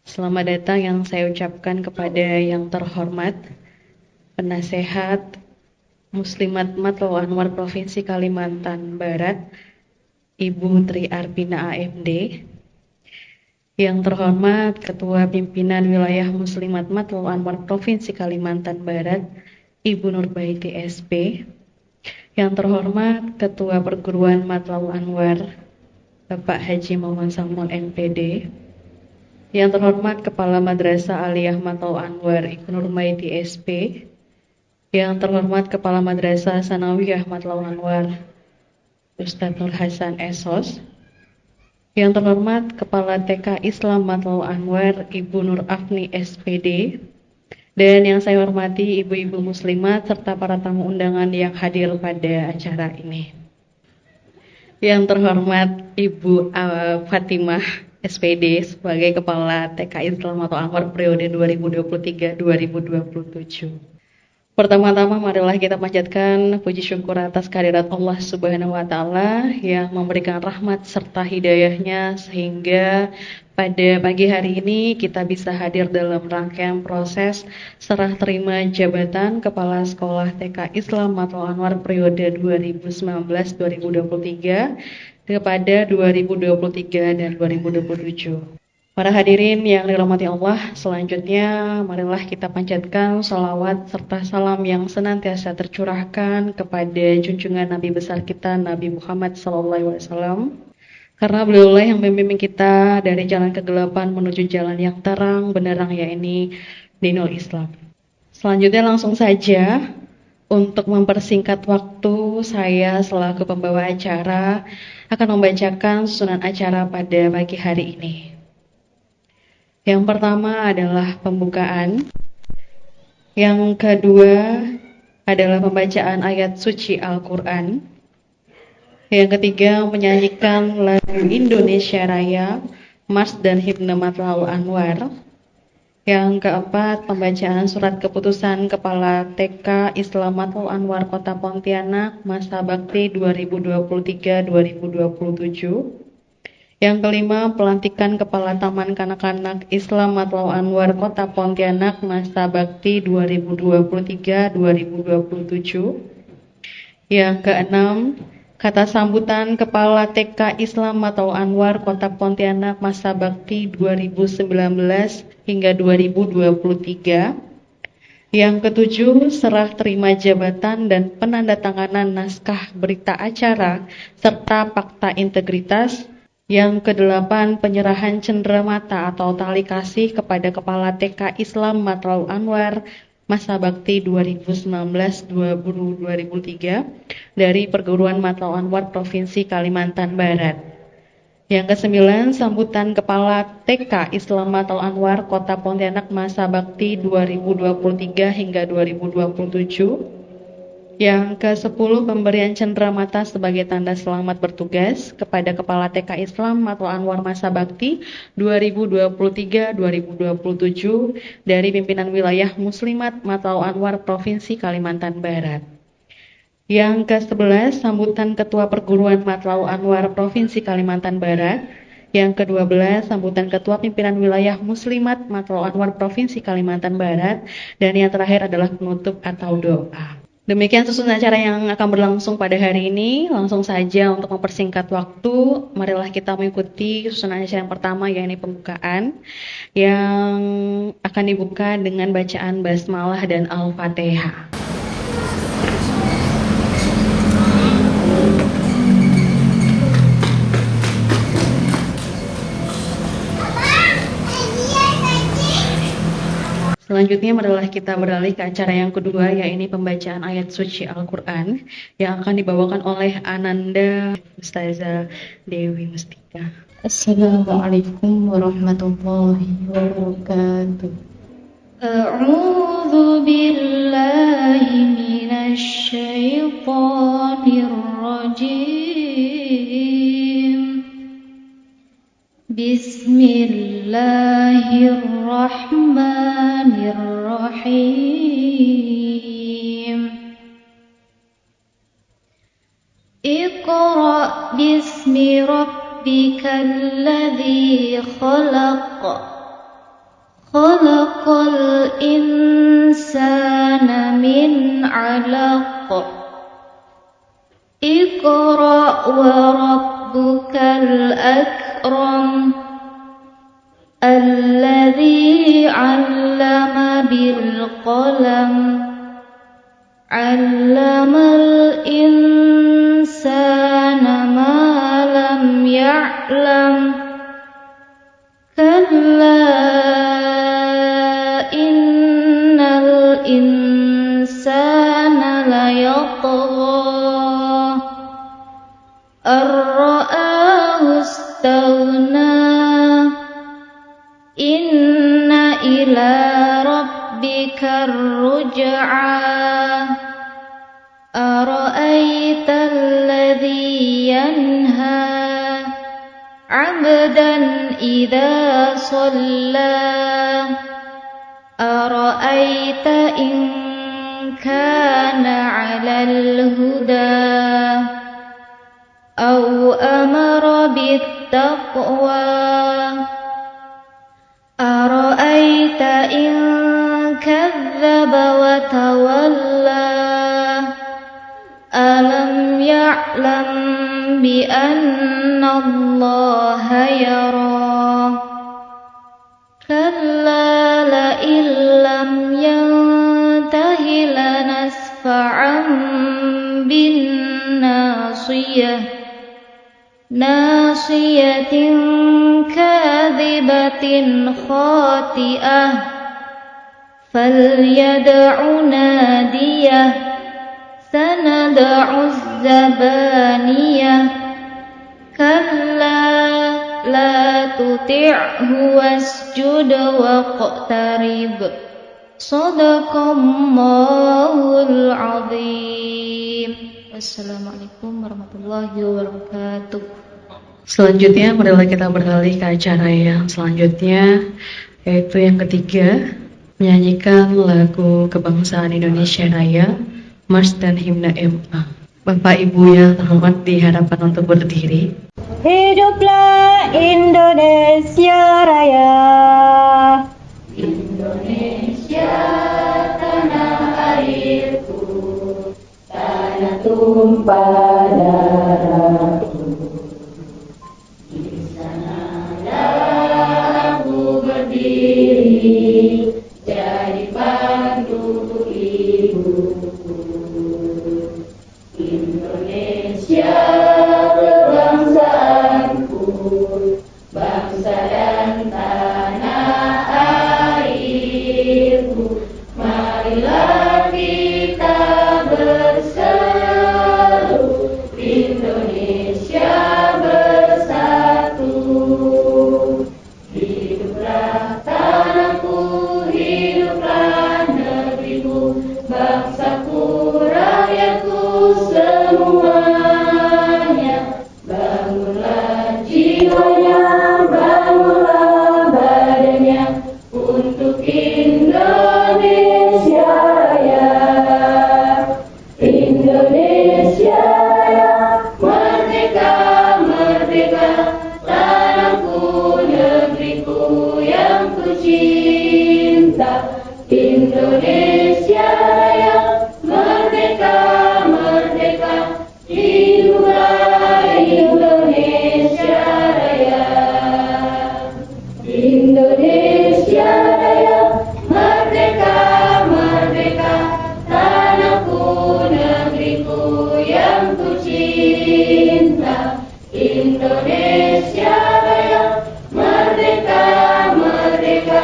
Selamat datang yang saya ucapkan kepada yang terhormat Penasehat Muslimat Matlul Anwar Provinsi Kalimantan Barat, Ibu Tri Arpina AMD. Yang terhormat Ketua Pimpinan Wilayah Muslimat Matlul Anwar Provinsi Kalimantan Barat, Ibu Nurbaiti SP. Yang terhormat Ketua Perguruan Matlul Anwar, Bapak Haji Muhammad Samuel MPD. Yang terhormat Kepala Madrasah Aliyah Matlul Anwar, Ibu Nurbaiti SP. Yang terhormat Kepala Madrasah Sanawiyah Matlul Anwar, Ustadz Nur Hasan Esos. Yang terhormat Kepala TK Islam Matlul Anwar, Ibu Nur Afni SPD. Dan yang saya hormati ibu-ibu muslimat serta para tamu undangan yang hadir pada acara ini. Yang terhormat Ibu Fatimah SPD sebagai Kepala TK Islam Matlul Anwar periode 2023-2027. Pertama-tama marilah kita panjatkan puji syukur atas kehadirat Allah Subhanahu wa taala yang memberikan rahmat serta hidayahnya sehingga pada pagi hari ini kita bisa hadir dalam rangkaian proses serah terima jabatan Kepala Sekolah TK Islam Matlul Anwar periode 2019-2023 kepada 2023 dan 2027. Para hadirin yang dirahmati Allah, selanjutnya marilah kita panjatkan salawat serta salam yang senantiasa tercurahkan kepada junjungan Nabi besar kita Nabi Muhammad SAW. Karena beliaulah yang membimbing kita dari jalan kegelapan menuju jalan yang terang benderang, yakni dinul Islam. Selanjutnya langsung saja untuk mempersingkat waktu, saya selaku pembawa acara akan membacakan susunan acara pada pagi hari ini. Yang pertama adalah pembukaan. Yang kedua adalah pembacaan ayat suci Al-Quran. Yang ketiga menyanyikan lagu Indonesia Raya, Mars dan Himne Matlul Anwar. Yang keempat pembacaan surat keputusan Kepala TK Islam Matlul Anwar Kota Pontianak masa bakti 2023-2027. Yang kelima, pelantikan Kepala Taman Kanak-kanak Islam Matlul Anwar Kota Pontianak masa bakti 2023-2027. Yang keenam, kata sambutan Kepala TK Islam Matlul Anwar Kota Pontianak masa bakti 2019 hingga 2023. Yang ketujuh, serah terima jabatan dan penandatanganan naskah berita acara serta fakta integritas. Yang kedelapan, penyerahan cenderamata atau tali kasih kepada Kepala TK Islam Matlul Anwar masa bakti 2019-2023 dari Perguruan Matlul Anwar Provinsi Kalimantan Barat. Yang kesembilan, sambutan Kepala TK Islam Matlul Anwar Kota Pontianak masa bakti 2023 hingga 2027. Yang ke-10, pemberian cenderamata sebagai tanda selamat bertugas kepada Kepala TK Islam Matlul Anwar masa bakti 2023-2027 dari pimpinan wilayah Muslimat Matlul Anwar Provinsi Kalimantan Barat. Yang ke-11, sambutan Ketua Perguruan Matlul Anwar Provinsi Kalimantan Barat. Yang ke-12, sambutan Ketua Pimpinan Wilayah Muslimat Matlul Anwar Provinsi Kalimantan Barat. Dan yang terakhir adalah penutup atau doa. Demikian susunan acara yang akan berlangsung pada hari ini. Langsung saja untuk mempersingkat waktu, marilah kita mengikuti susunan acara yang pertama, yaitu pembukaan, yang akan dibuka dengan bacaan basmalah dan Al-Fatihah. Selanjutnya marilah kita beralih ke acara yang kedua, yaitu pembacaan ayat suci Al-Quran yang akan dibawakan oleh Ananda Ustazah Dewi Mustika. Assalamualaikum warahmatullahi wabarakatuh. A'udzu billahi minasy syaithanir rajim. Bismillahirrahmanirrahim. Iqra bismi rabbikal ladzi khalaq khalaqal insana min 'alaq Iqra wa rabbukal akram alladzi 'allama bil qalam 'allamal insana ma lam ya'lam kalla innal insana layatgha ar-ra'ahu istaghna inna ila rabbikar ruj'a ara'aytal ladzi yanha 'abdan idza shalla ara'aita in kana 'alal huda aw amara bit taqwa ara'aita in kadzdzaba wa tawalla alam ya'lam bi anna Allaha yara kalla la illam yantahi lanasfa'an bin nasiyah nasiyatin kadhibatin khati'ah falyad'u nadiyah sanad'u zabaniyah kalla la tuti'hu wasjud waqtarib sadaqallahul azim. Wassalamualaikum warahmatullahi wabarakatuh. Selanjutnya marilah kita beralih ke acara yang selanjutnya, yaitu yang ketiga, menyanyikan lagu kebangsaan Indonesia Raya, Mars dan Himne MA. Bapak Ibu yang terhormat diharapkan untuk berdiri. Hiduplah Indonesia Raya. Indonesia tanah airku, tanah tumpah darahku. Di sanalah aku berdiri, jadi pandu ibuku. Indonesia kebangsaanku, bangsa dan tanah airku. Marilah kita berseru, Indonesia bersatu. Hiduplah tanahku, hiduplah negeriku, bangsaku, rakyatku semuanya. Bangunlah jiwanya, bangunlah badannya untuk Indonesia Raya. Indonesia Raya, merdeka, merdeka, tanahku, negeriku yang ku cinta. Indonesia Raya, merdeka, merdeka, hiduplah Indonesia Raya. Indonesia Raya, merdeka, merdeka, tanahku, negeriku yang ku cinta. Indonesia Raya, merdeka, merdeka,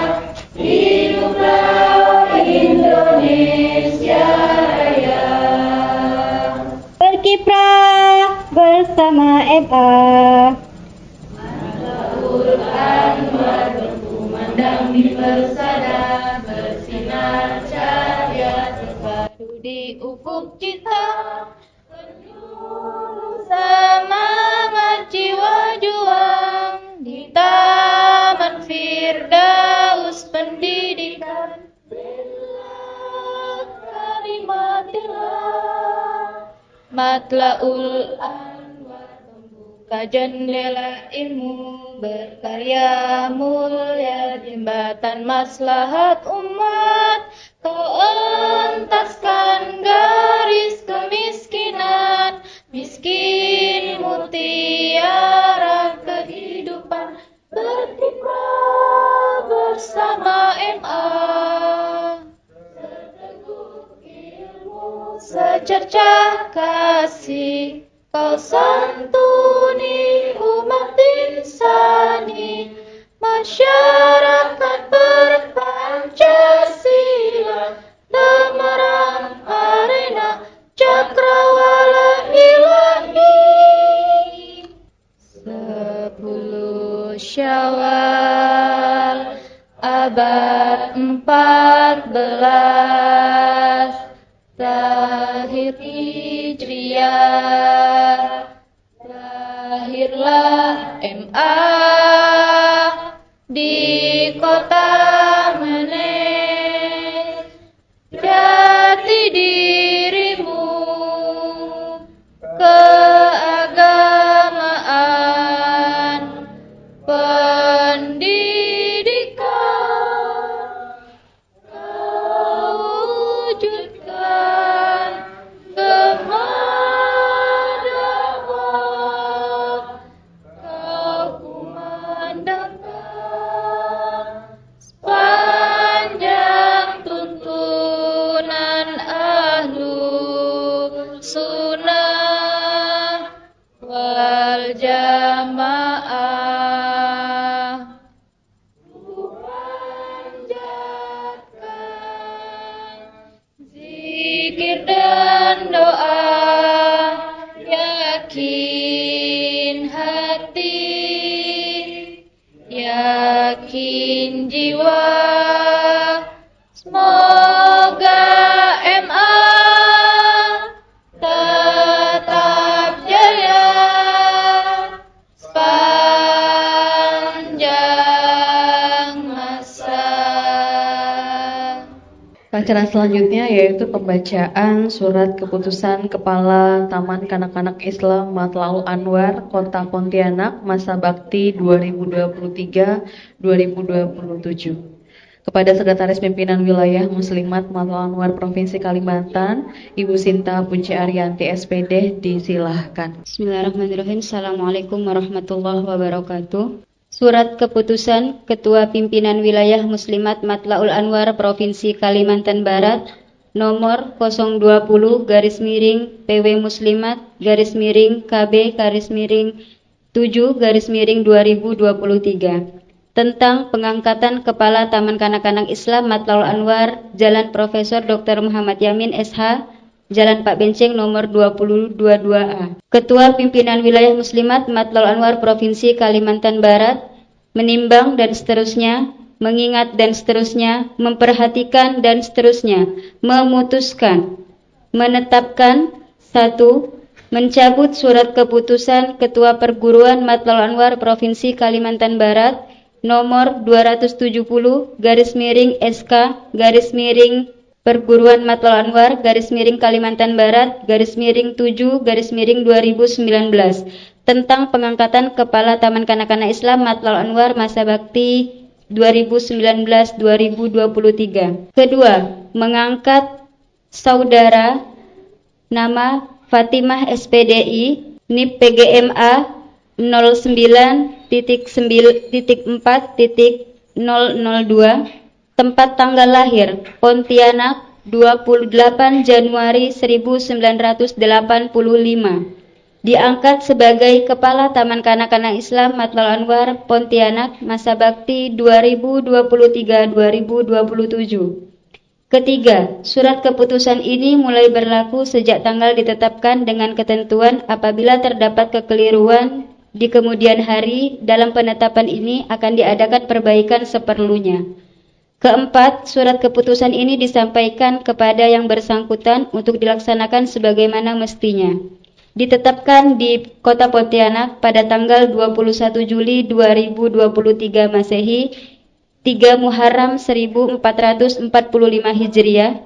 hiduplah Indonesia Raya. Berkiprah bersama MA. Matlaul Anwar berkumandang di persada, bersinar cahaya terpadu di ufuk cita. Penuh semangat jiwa juang di Taman Firdaus Pendidikan. Bela kalimatillah, Matlaul Anwar tumbuh Buka jendela ilmu, berkarya mulia, jembatan maslahat umat. Kau entaskan garis kemiskinan, miskin mutiara kehidupan, berkiprah bersama MA. Seteguk ilmu, secercah kasih, kau santuni umat insani, masyarakat berpancasila, temerang arena cakrawala ilahi. 10 Syawal abad 14, Tahir Hijriah, lahirlah MA di kota Menes. Jati dirimu, keagamaan, pendidikan, kau wujudkan kemadaman, kau kumandangkan sepanjang tuntunan ahlu sunnah wal jamaah. Ku panjatkan zikir dan doa, yakin hati, yakin jiwa, semoga MA tetap jaya sepanjang masa. Acara selanjutnya yaitu pembacaan surat keputusan Kepala Taman Kanak-Kanak Islam Matlaul Anwar Kota Pontianak masa bakti 2023-2027. Kepada Sekretaris Pimpinan Wilayah Muslimat Matlaul Anwar Provinsi Kalimantan, Ibu Sinta Punci Ariyanti SPD, disilahkan. Bismillahirrahmanirrahim. Assalamualaikum warahmatullahi wabarakatuh. Surat keputusan Ketua Pimpinan Wilayah Muslimat Matlaul Anwar Provinsi Kalimantan Barat nomor 020/PW Muslimat /KB/7/2023 tentang pengangkatan Kepala Taman Kanak-Kanak Islam Matlaul Anwar Jalan Profesor Dr. Muhammad Yamin SH, Jalan Pak Benceng nomor 2022A. Ketua Pimpinan Wilayah Muslimat Matlaul Anwar Provinsi Kalimantan Barat menimbang dan seterusnya, mengingat dan seterusnya, memperhatikan dan seterusnya, memutuskan, menetapkan 1. Mencabut surat keputusan Ketua Perguruan Matlaul Anwar Provinsi Kalimantan Barat nomor 270/SK/Perguruan Matlaul Anwar Kalimantan Barat /7/2019 tentang pengangkatan Kepala Taman Kanak-Kanak Islam Matlaul Anwar masa bakti 2019-2023. Kedua, mengangkat saudara nama Fatimah SPDI NIP PGMA 09.4.002, tempat tanggal lahir Pontianak 28 Januari 1985. Diangkat sebagai Kepala Taman Kanak-Kanak Islam Matlaul Anwar Pontianak masa bakti 2023-2027. Ketiga, surat keputusan ini mulai berlaku sejak tanggal ditetapkan dengan ketentuan apabila terdapat kekeliruan di kemudian hari dalam penetapan ini akan diadakan perbaikan seperlunya. Keempat, surat keputusan ini disampaikan kepada yang bersangkutan untuk dilaksanakan sebagaimana mestinya. Ditetapkan di Kota Pontianak pada tanggal 21 Juli 2023 Masehi, 3 Muharram 1445 Hijriah.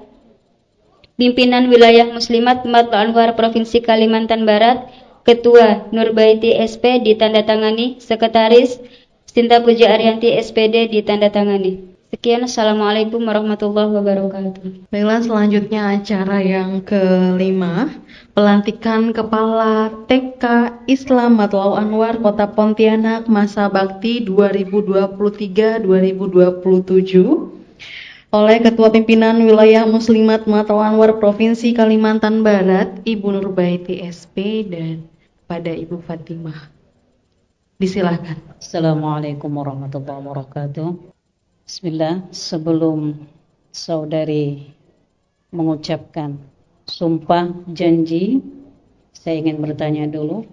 Pimpinan Wilayah Muslimat Matlaul Anwar Provinsi Kalimantan Barat Ketua Nurbaiti SP ditandatangani, Sekretaris Sinta Puji Arianti SPD ditandatangani. Sekian, Assalamualaikum warahmatullahi wabarakatuh. Baiklah, selanjutnya acara yang kelima, pelantikan Kepala TK Islam Matlaul Anwar Kota Pontianak masa bakti 2023-2027 oleh Ketua Pimpinan Wilayah Muslimat Matlaul Anwar Provinsi Kalimantan Barat, Ibu Nurbaiti SP, dan pada Ibu Fatimah. Disilahkan. Assalamualaikum warahmatullahi wabarakatuh. Bismillah, sebelum saudari mengucapkan sumpah janji, saya ingin bertanya dulu.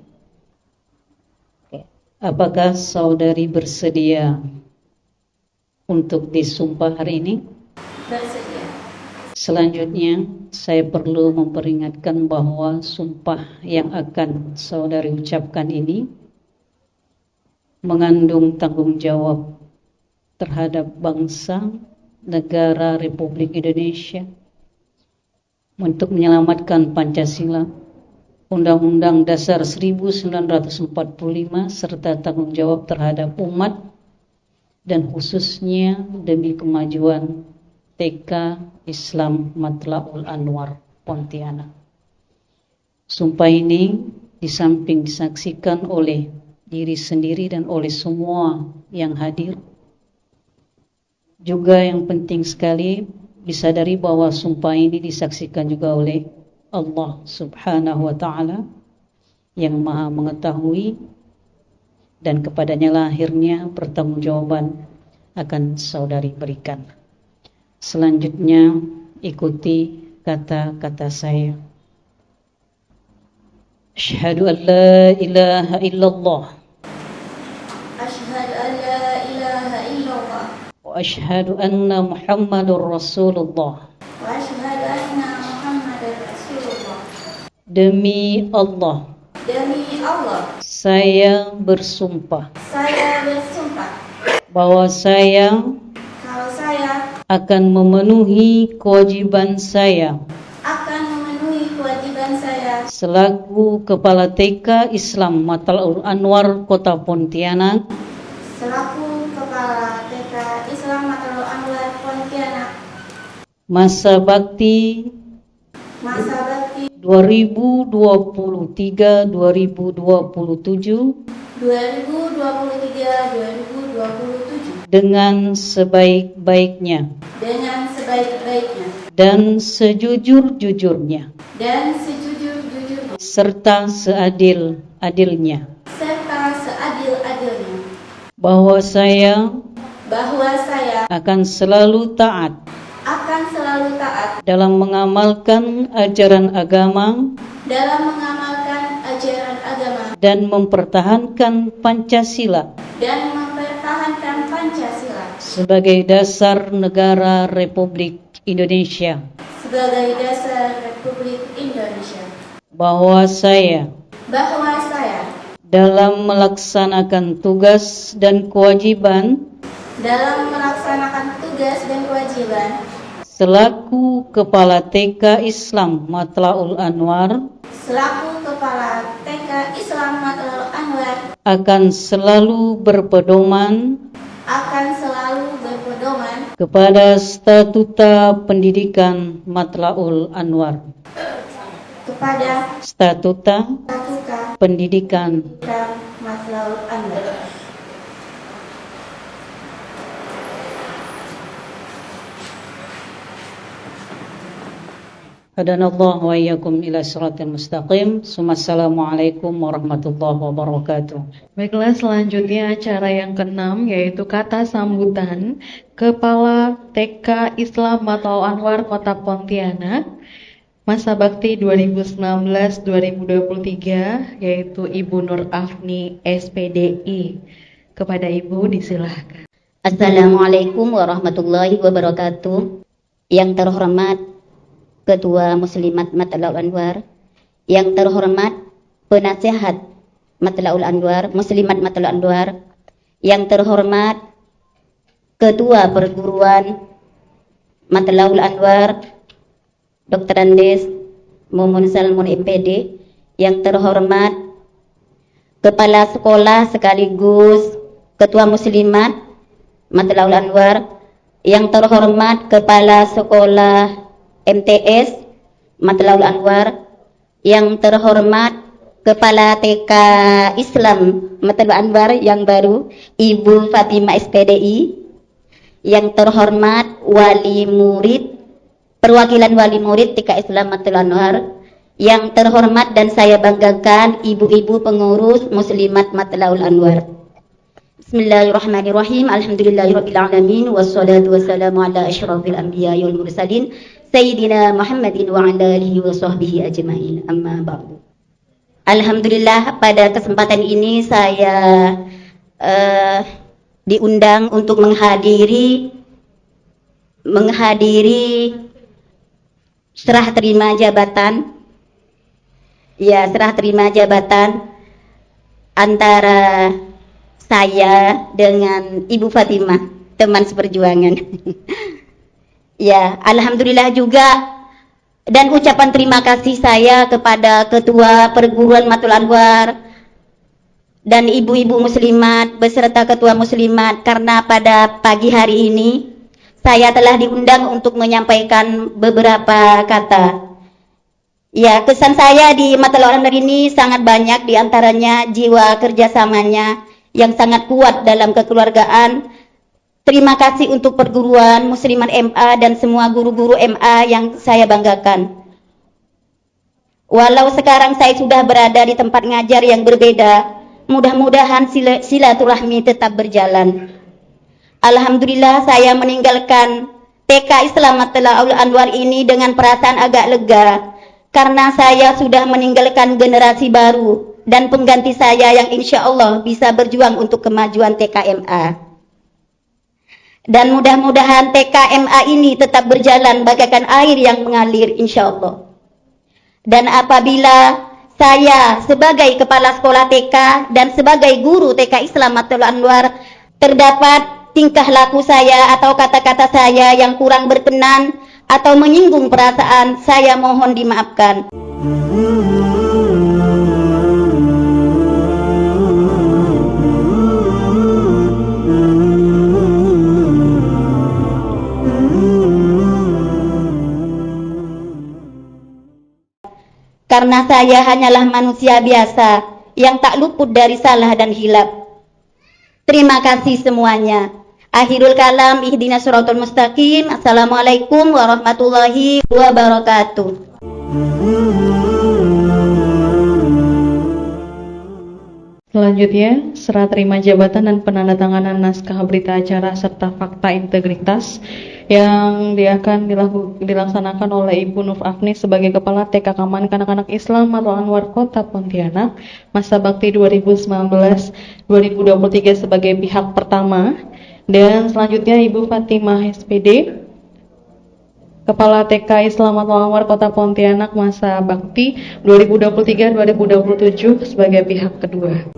Apakah saudari bersedia untuk disumpah hari ini? Bersedia. Selanjutnya, saya perlu memperingatkan bahwa sumpah yang akan saudari ucapkan ini mengandung tanggung jawab terhadap bangsa, negara Republik Indonesia untuk menyelamatkan Pancasila, Undang-Undang Dasar 1945, serta tanggung jawab terhadap umat dan khususnya demi kemajuan TK Islam Matlaul Anwar Pontianak. Sumpah ini di samping disaksikan oleh diri sendiri dan oleh semua yang hadir, juga yang penting sekali disadari bahwa sumpah ini disaksikan juga oleh Allah Subhanahu wa Ta'ala yang Maha Mengetahui, dan kepadanya lah akhirnya pertanggungjawaban akan saudari berikan. Selanjutnya ikuti kata-kata saya. Asyhadu an la ilaha illallah. Asyhadu an la ilaha illallah. Asyhadu anna Muhammadur Rasulullah. Wa asyhadu anna Muhammadar Rasulullah. Demi Allah, Demi Allah, saya bersumpah saya bersumpah bahwa saya kalau saya akan memenuhi kewajiban saya akan memenuhi kewajiban saya selaku Kepala TK Islam Matlaul Anwar Kota Pontianak selaku Kepala TK Islam Matlaul Anwar Pontianak masa bakti 2023-2027 dengan sebaik-baiknya dan sejujur-jujurnya serta seadil-adilnya, bahwa saya akan selalu taat dalam mengamalkan ajaran agama dan mempertahankan Pancasila sebagai dasar negara Republik Indonesia, bahwa saya dalam melaksanakan tugas dan kewajiban selaku Kepala TK Islam Matlaul Anwar akan selalu berpedoman kepada statuta pendidikan Matlaul Anwar. Statuta pendidikan Matlaul Anwar. Hadanallah wa iyyakum ila siratal mustaqim. Assalamualaikum warahmatullahi wabarakatuh. Baiklah, selanjutnya acara yang keenam yaitu kata sambutan Kepala TK Islam Matlaul Anwar Kota Pontianak masa bakti 2019-2023 yaitu Ibu Nur Afni SPDI. Kepada Ibu disilahkan. Assalamualaikum warahmatullahi wabarakatuh. Yang terhormat Ketua Muslimat Matlaul Anwar, yang terhormat Penasehat Matlaul Anwar, Muslimat Matlaul Anwar, yang terhormat Ketua Perguruan Matlaul Anwar, Dr. Andes Mumun Salmun MPD, yang terhormat Kepala Sekolah sekaligus Ketua Muslimat Matlaul Anwar, yang terhormat Kepala Sekolah MTS Matlaul Anwar, yang terhormat Kepala TK Islam Matlaul Anwar yang baru Ibu Fatimah SPDI, yang terhormat wali murid, perwakilan wali murid TK Islam Matlaul Anwar, yang terhormat dan saya banggakan ibu-ibu pengurus Muslimat Matlaul Anwar. Bismillahirrahmanirrahim. Alhamdulillahirabbil alamin wassalatu wassalamu ala asyrafil anbiya'i wal mursalin sayyidina Muhammadin wa ala alihi wa sahbihi ajmain. Amma ba'du. Alhamdulillah, pada kesempatan ini saya diundang untuk menghadiri serah terima jabatan. Ya, serah terima jabatan antara saya dengan Ibu Fatimah, teman seperjuangan. Ya, alhamdulillah juga, dan ucapan terima kasih saya kepada Ketua Perguruan Matlaul Anwar dan ibu-ibu muslimat beserta Ketua Muslimat, karena pada pagi hari ini saya telah diundang untuk menyampaikan beberapa kata. Ya, kesan saya di Matlaul Anwar ini sangat banyak, diantaranya jiwa kerjasamanya yang sangat kuat dalam kekeluargaan. Terima kasih untuk perguruan Muslimat MA dan semua guru-guru MA yang saya banggakan. Walau sekarang saya sudah berada di tempat ngajar yang berbeda, mudah-mudahan silaturahmi tetap berjalan. Alhamdulillah, saya meninggalkan TK Islam Matlaul Anwar ini dengan perasaan agak lega, karena saya sudah meninggalkan generasi baru dan pengganti saya yang insya Allah bisa berjuang untuk kemajuan TKMA. Dan mudah-mudahan TKMA ini tetap berjalan bagaikan air yang mengalir insya Allah. Dan apabila saya sebagai kepala sekolah TK dan sebagai guru TK Islam Matlaul Anwar terdapat tingkah laku saya atau kata-kata saya yang kurang berkenan atau menyinggung perasaan, saya mohon dimaafkan. Karena saya hanyalah manusia biasa yang tak luput dari salah dan hilaf. Terima kasih semuanya. Akhirul kalam, ihdinas siratal mustaqim. Assalamualaikum warahmatullahi wabarakatuh. Selanjutnya, serah terima jabatan dan penandatanganan naskah berita acara serta fakta integritas yang akan dilaksanakan oleh Ibu Nur Afni sebagai Kepala TK Kaman Kanak-Kanak Islam Matlaul Anwar Kota Pontianak masa bakti 2019-2023 sebagai pihak pertama. Dan selanjutnya Ibu Fatimah SPD, Kepala TK Islam Matlaul Anwar Kota Pontianak masa bakti 2023-2027 sebagai pihak kedua.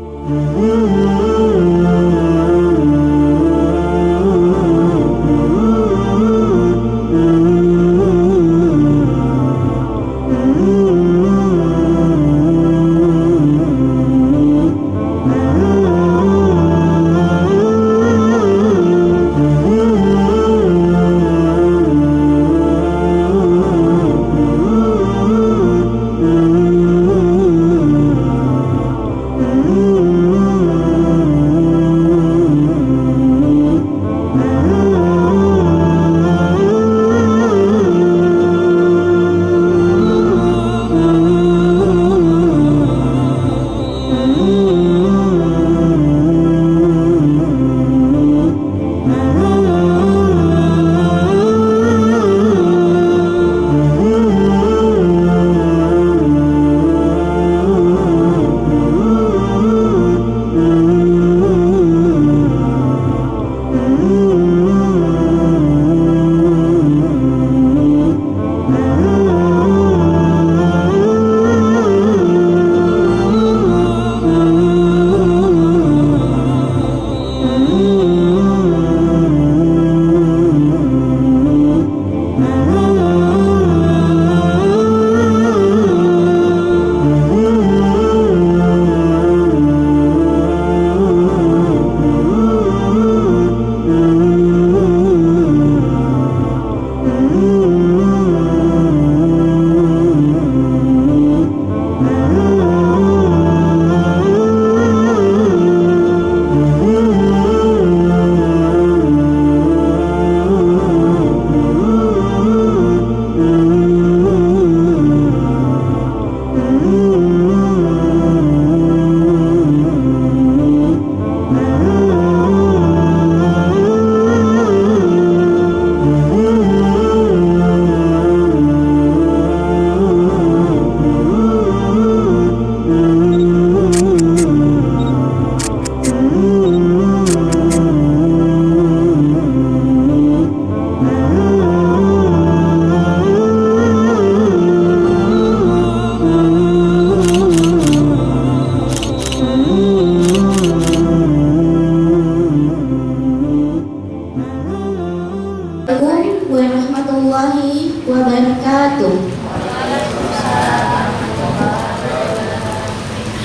wabarakatuh.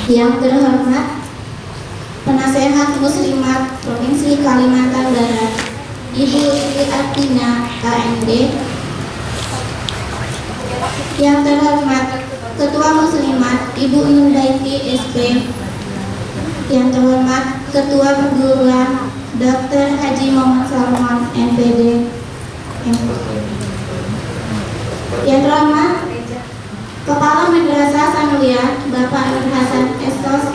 Yang terhormat Penasehat Muslimat Provinsi Kalimantan Barat, Ibu Sri Atina KMD. Yang terhormat Ketua Muslimat Ibu Nurbaiti SP. Yang terhormat Ketua Perguruan Dr. Haji Muhammad Salman MPD. Yang terhormat Kepala Madrasah Sanawiyah Bapak Nur Hasan Estos.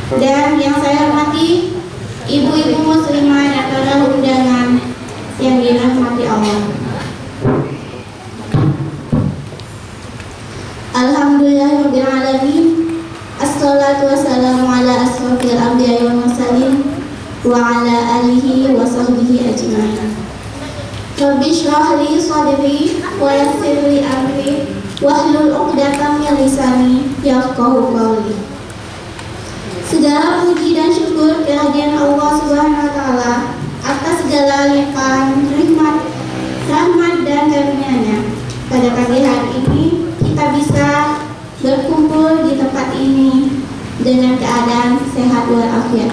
Dan yang saya hormati ibu-ibu muslimah dan para undangan yang dirahmati Allah. Alhamdulillahirabbil alamin. Assalatu wassalamu ala asrofil anbiya'i wal mursalin wa ala alihi wa sahbihi ajma'in. Rabbi shrah li sadri wa yassir li amri wahlul 'uqdatam min lisani yafqahu qawli. Segala puji dan syukur kehadiran Allah Subhanahu wa taala atas segala limpahan rahmat dan karunia-Nya. Pada pagi hari ini kita bisa berkumpul di tempat ini dengan keadaan sehat walafiat.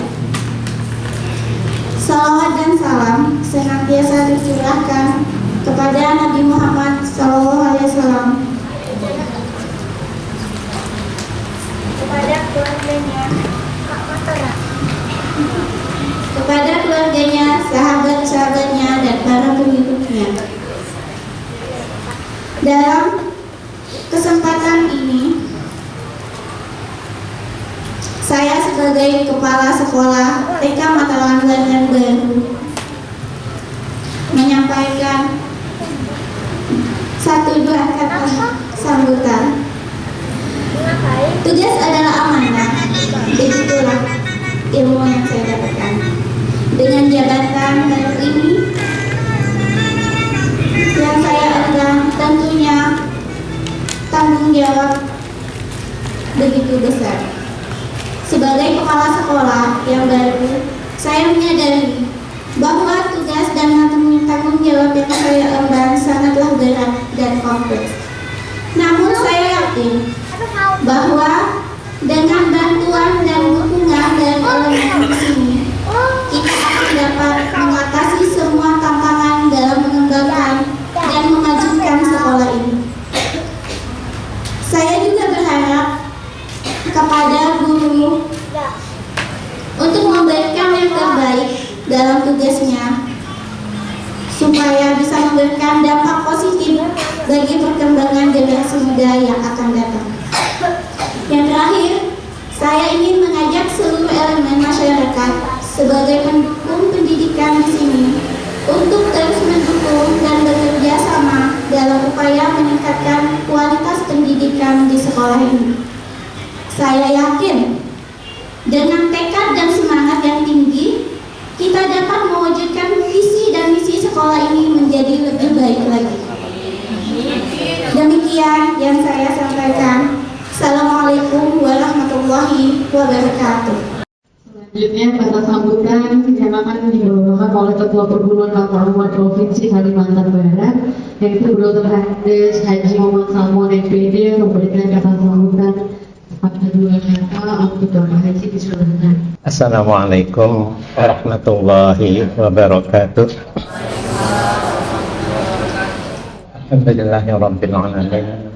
Salawat dan salam senantiasa tercurahkan kepada Nabi Muhammad SAW, kepada keluarganya, sahabat-sahabatnya, dan para pengikutnya. Dalam kesempatan ini, saya sebagai Kepala Sekolah TK Matalan Bandan Baru menyampaikan 1-2 kata sambutan. Tugas adalah amanah, begitulah ilmu yang saya dapatkan. Dengan jabatan baru ini yang saya emban, tentunya tanggung jawab begitu besar. Sebagai kepala sekolah yang baru, saya menyadari bahwa tugas dan tanggung jawab yang saya emban sangatlah berat dan kompleks. Namun saya yakin bahwa dengan bantuan dan dukungan dari elemen di sini, kita akan dapat mengatasi semua tantangan dalam mengembangkan dan memajukan sekolah ini. Saya juga berharap kepada guru untuk memberikan yang terbaik dalam tugasnya, supaya bisa memberikan dampak positif bagi perkembangan generasi muda yang akan datang. Yang terakhir, saya ingin mengajak seluruh elemen masyarakat sebagai pendukung pendidikan di sini untuk terus mendukung dan bekerja sama dalam upaya meningkatkan kualitas pendidikan di sekolah ini. Saya yakin dengan tekad dan semangat yang tinggi, kita dapat mewujudkan visi dan misi sekolah ini menjadi lebih baik lagi. Demikian yang saya sampaikan. Assalamualaikum warahmatullahi wabarakatuh. Selanjutnya kata sambutan yang akan dibawakan oleh Ketua Perguruan Mata Anwar Provinsi Kalimantan Barat, yaitu Dr. Haji Muhammad Salman MPD, memberikan kata sambutan kepada 2 kata untuk Dr. Haji. Disilakan. Assalamualaikum warahmatullahi wabarakatuh. Alhamdulillahirabbil alamin.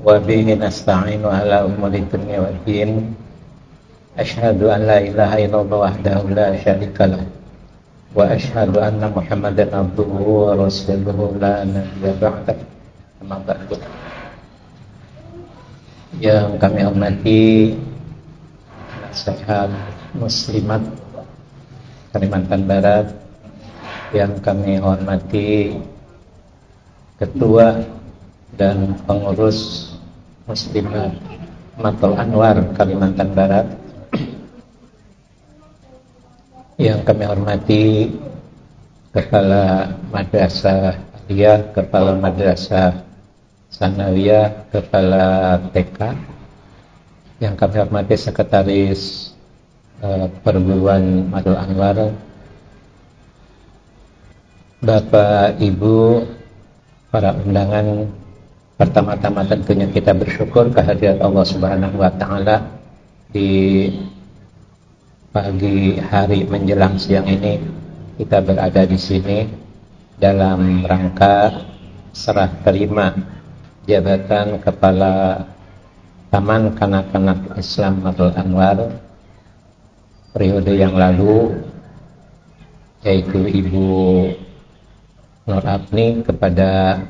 Wa bihi nasta'inu ala umuri dunya waddin. Asyhadu an la ilaha illallah wahdahu la syarikalah wa asyhadu anna Muhammadan abduhu wa rasuluhu la nabiyya ba'dah. Amma ba'du. Yang kami hormati Penasehat Muslimat Kalimantan Barat, yang kami hormati Ketua dan Pengurus Muslimat Matul Anwar Kalimantan Barat, yang kami hormati Kepala Madrasah Aliyah, Kepala Madrasah Sanawiyah, Kepala TK, yang kami hormati Sekretaris Perguruan Matul Anwar, Bapak, Ibu, para undangan, pertama-tama tentunya kita bersyukur kehadirat Allah Subhanahu wa taala di pagi hari menjelang siang ini kita berada di sini dalam rangka serah terima jabatan Kepala Taman Kanak-kanak Islam Matlul Anwar periode yang lalu, yaitu Ibu Nur Apni kepada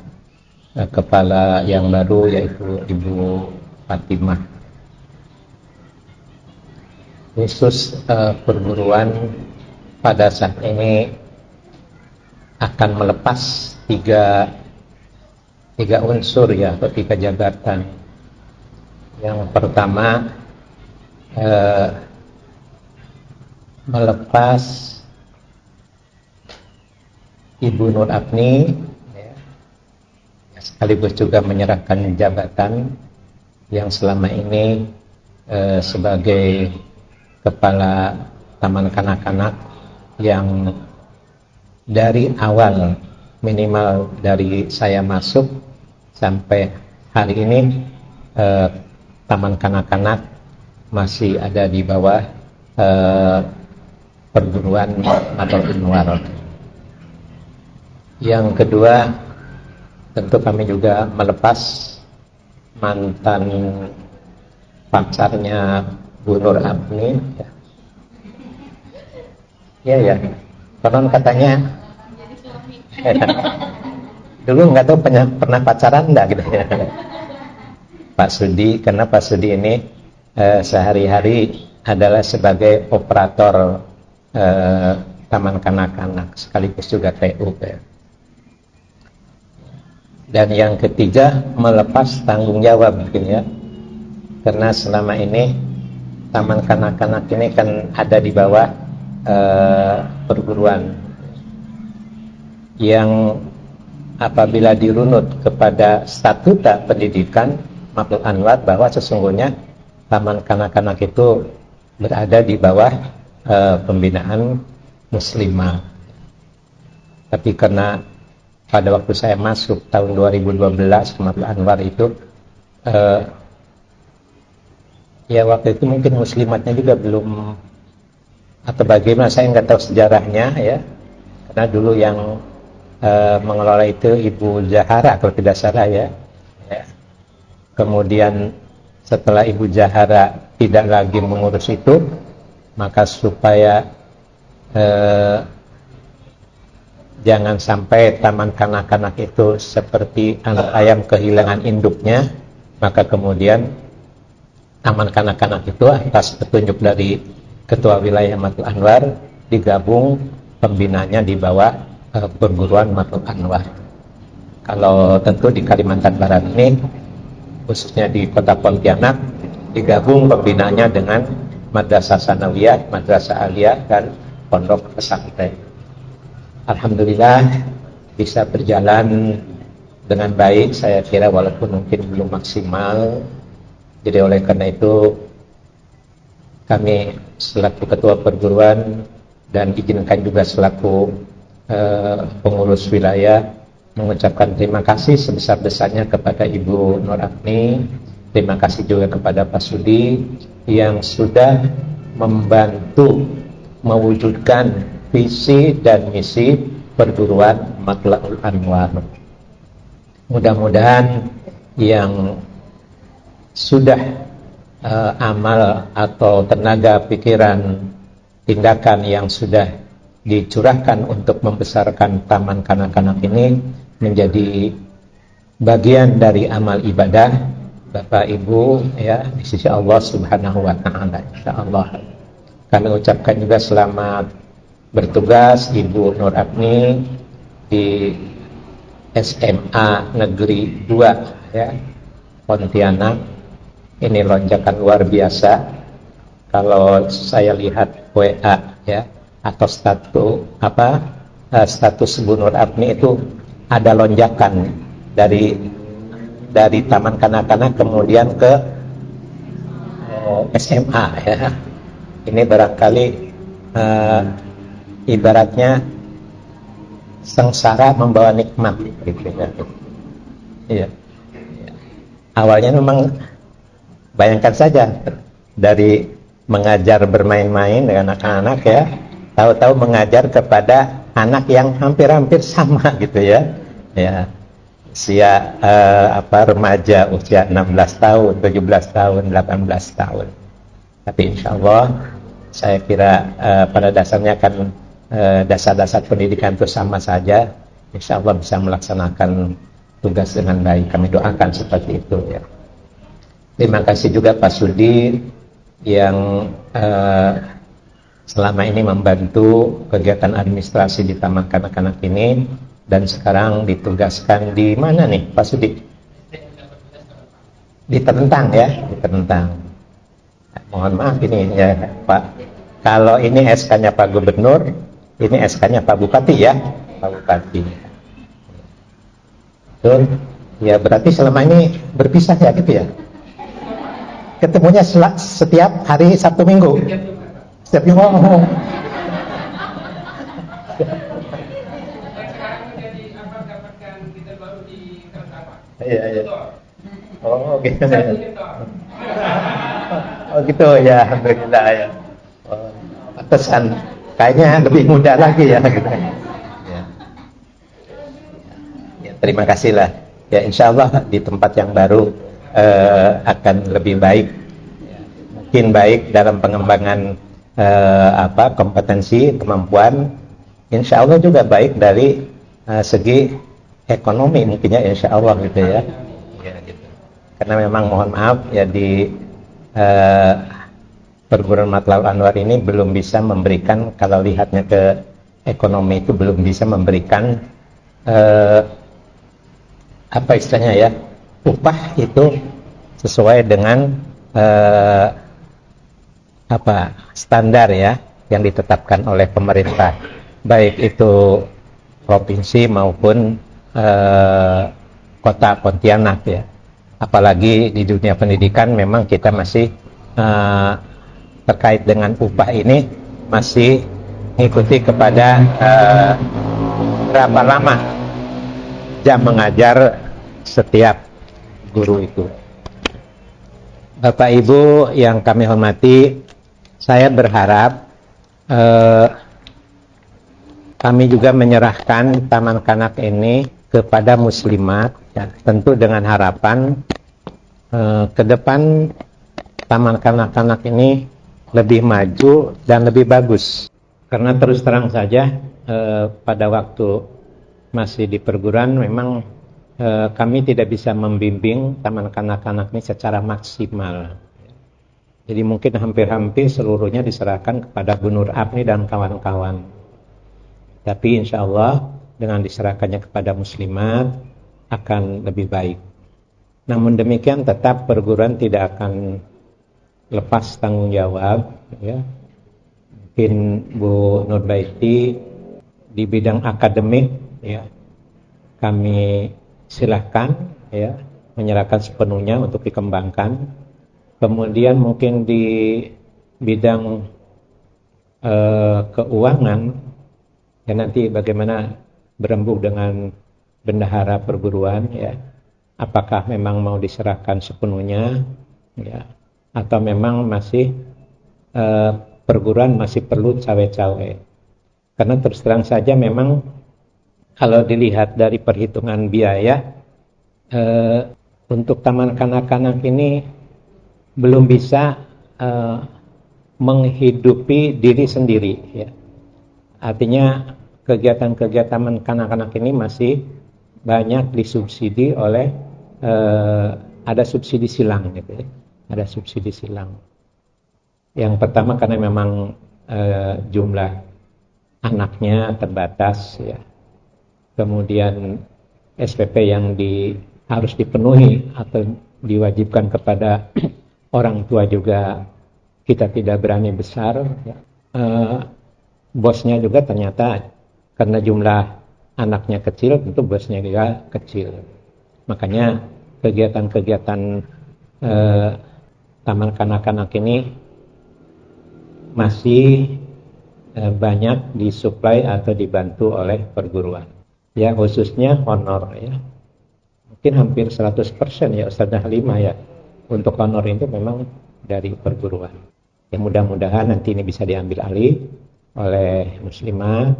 kepala yang baru, yaitu Ibu Fatimah. Khusus perguruan pada saat ini akan melepas tiga unsur ya, atau tiga jabatan. Yang pertama melepas Ibu Nur Apni ya, sekaligus juga menyerahkan jabatan yang selama ini sebagai kepala Taman Kanak-kanak yang dari awal, minimal dari saya masuk sampai hari ini Taman Kanak-kanak masih ada di bawah perguruan Matlul Anwar. Yang kedua, tentu kami juga melepas mantan pacarnya Bu Nur Apni ya. Konon katanya dulu nggak tahu pernah pacaran enggak gitu ya. Pak Sudi, karena Pak Sudi ini sehari-hari adalah sebagai operator Taman Kanak-kanak sekaligus juga TU ya. Dan yang ketiga, melepas tanggung jawab mungkin ya, karena selama ini Taman Kanak-kanak ini kan ada di bawah perguruan yang apabila dirunut kepada statuta pendidikan Matlul Anwar bahwa sesungguhnya Taman Kanak-kanak itu berada di bawah pembinaan muslimah. Tapi karena pada waktu saya masuk tahun 2012 ke Matlul Anwar itu ya waktu itu mungkin muslimatnya juga belum, atau bagaimana saya nggak tahu sejarahnya ya, karena dulu yang mengelola itu Ibu Zahara kalau tidak salah ya. Kemudian setelah Ibu Zahara tidak lagi mengurus itu, maka supaya jangan sampai Taman Kanak-kanak itu seperti anak ayam kehilangan induknya, maka kemudian Taman Kanak-kanak itu atas petunjuk dari Ketua Wilayah Matlul Anwar digabung pembinanya di bawah perguruan Matlul Anwar. Kalau tentu di Kalimantan Barat ini, khususnya di Kota Pontianak, digabung pembinanya dengan Madrasah Sanawiyah, Madrasah Aliyah, dan Pondok Pesantren. Alhamdulillah bisa berjalan dengan baik, saya kira, walaupun mungkin belum maksimal. Jadi oleh karena itu kami selaku ketua perguruan dan izinkan juga selaku pengurus wilayah mengucapkan terima kasih sebesar-besarnya kepada Ibu Nur Apni. Terima kasih juga kepada Pak Sudi yang sudah membantu mewujudkan visi dan misi perguruan Matlul Anwar. Mudah-mudahan yang sudah amal atau tenaga pikiran tindakan yang sudah dicurahkan untuk membesarkan Taman Kanak-kanak ini menjadi bagian dari amal ibadah Bapak Ibu ya di sisi Allah Subhanahu wa taala, insyaallah. Kami ucapkan juga selamat bertugas Ibu Nur Apni di SMA Negeri 2 ya, Pontianak. Ini lonjakan luar biasa. Kalau saya lihat WA ya atau status Ibu Nur Apni itu ada lonjakan dari Taman Kanak-kanak kemudian ke SMA ya. Ini barangkali ibaratnya sengsara membawa nikmat gitu ya. Iya. Awalnya memang bayangkan saja dari mengajar bermain-main dengan anak-anak ya, tahu-tahu mengajar kepada anak yang hampir-hampir sama gitu ya. Ya. Usia remaja, usia 16 tahun, 17 tahun, 18 tahun. Tapi insya Allah saya kira pada dasarnya kan dasar-dasar pendidikan itu sama saja. Insya Allah bisa melaksanakan tugas dengan baik. Kami doakan seperti itu ya. Terima kasih juga Pak Sudi yang selama ini membantu kegiatan administrasi di Taman Kanak-kanak ini, dan sekarang ditugaskan di mana nih Pak Sudi? Di Terentang ya, di Terentang. Mohon maaf ini ya Pak, kalau ini SK-nya Pak Gubernur, ini SK-nya Pak Bupati ya, Pak Bupati. Betul? Ya berarti selama ini berpisah ya gitu ya? Ketemunya setiap hari Sabtu Minggu? Setiap minggu? Oh. Iya. Oh gitu ya. Oh gitu ya, alhamdulillah ya. Oh, pantesan kayaknya lebih muda lagi ya gitu. Ya, terima kasih lah. Ya insya Allah di tempat yang baru akan lebih baik. Mungkin baik dalam pengembangan kompetensi, kemampuan. Insya Allah juga baik dari segi ekonomi mungkinnya insya Allah gitu ya. Ya gitu. Karena memang mohon maaf ya di perguruan Matlaul Anwar ini belum bisa memberikan, kalau lihatnya ke ekonomi itu belum bisa memberikan apa istilahnya ya, upah itu sesuai dengan standar ya yang ditetapkan oleh pemerintah, baik itu provinsi maupun kota Pontianak ya. Apalagi di dunia pendidikan memang kita masih terkait dengan upah ini masih mengikuti kepada berapa lama jam mengajar setiap guru itu. Bapak Ibu yang kami hormati, saya berharap kami juga menyerahkan Taman Kanak ini kepada muslimat ya, tentu dengan harapan ke depan Taman Kanak-kanak ini lebih maju dan lebih bagus. Karena terus terang saja pada waktu masih di perguruan memang kami tidak bisa membimbing Taman Kanak-kanak ini secara maksimal. Jadi mungkin hampir-hampir seluruhnya diserahkan kepada Bu Nur Apni dan kawan-kawan. Tapi insya Allah dengan diserahkannya kepada muslimat akan lebih baik. Namun demikian tetap perguruan tidak akan lepas tanggung jawab ya. Mungkin Bu Nurbaiti di bidang akademik ya, kami silahkan ya menyerahkan sepenuhnya untuk dikembangkan. Kemudian mungkin di bidang keuangan ya, nanti bagaimana berembuk dengan bendahara perguruan ya, apakah memang mau diserahkan sepenuhnya ya, atau memang masih perguruan masih perlu cawe-cawe. Karena terus terang saja memang kalau dilihat dari perhitungan biaya untuk Taman Kanak-kanak ini belum bisa menghidupi diri sendiri ya. Artinya kegiatan-kegiatan kanak-kanak ini masih banyak disubsidi oleh ada subsidi silang gitu ya. Ada subsidi silang. Yang pertama karena memang jumlah anaknya terbatas ya. Kemudian SPP yang harus dipenuhi atau diwajibkan kepada orang tua juga kita tidak berani besar ya. Bosnya juga ternyata karena jumlah anaknya kecil, tentu bosnya juga kecil. Makanya kegiatan-kegiatan Taman Kanak-kanak ini masih banyak disuplai atau dibantu oleh perguruan. ya khususnya honor ya. Mungkin hampir 100% ya Ustazah Halimah ya. Untuk honor itu memang dari perguruan. Ya mudah-mudahan nanti ini bisa diambil alih oleh muslimah.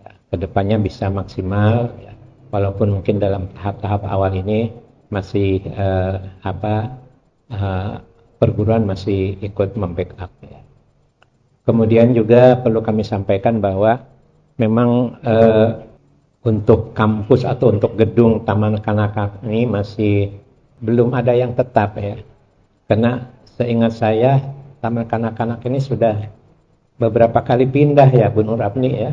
Ya, kedepannya bisa maksimal ya. Walaupun mungkin dalam tahap-tahap awal ini masih perguruan masih ikut membackup ya. Kemudian juga perlu kami sampaikan bahwa memang untuk kampus atau untuk gedung taman kanak-kanak ini masih belum ada yang tetap ya. Karena seingat saya taman kanak-kanak ini sudah beberapa kali pindah ya Bu Nur Apni ya.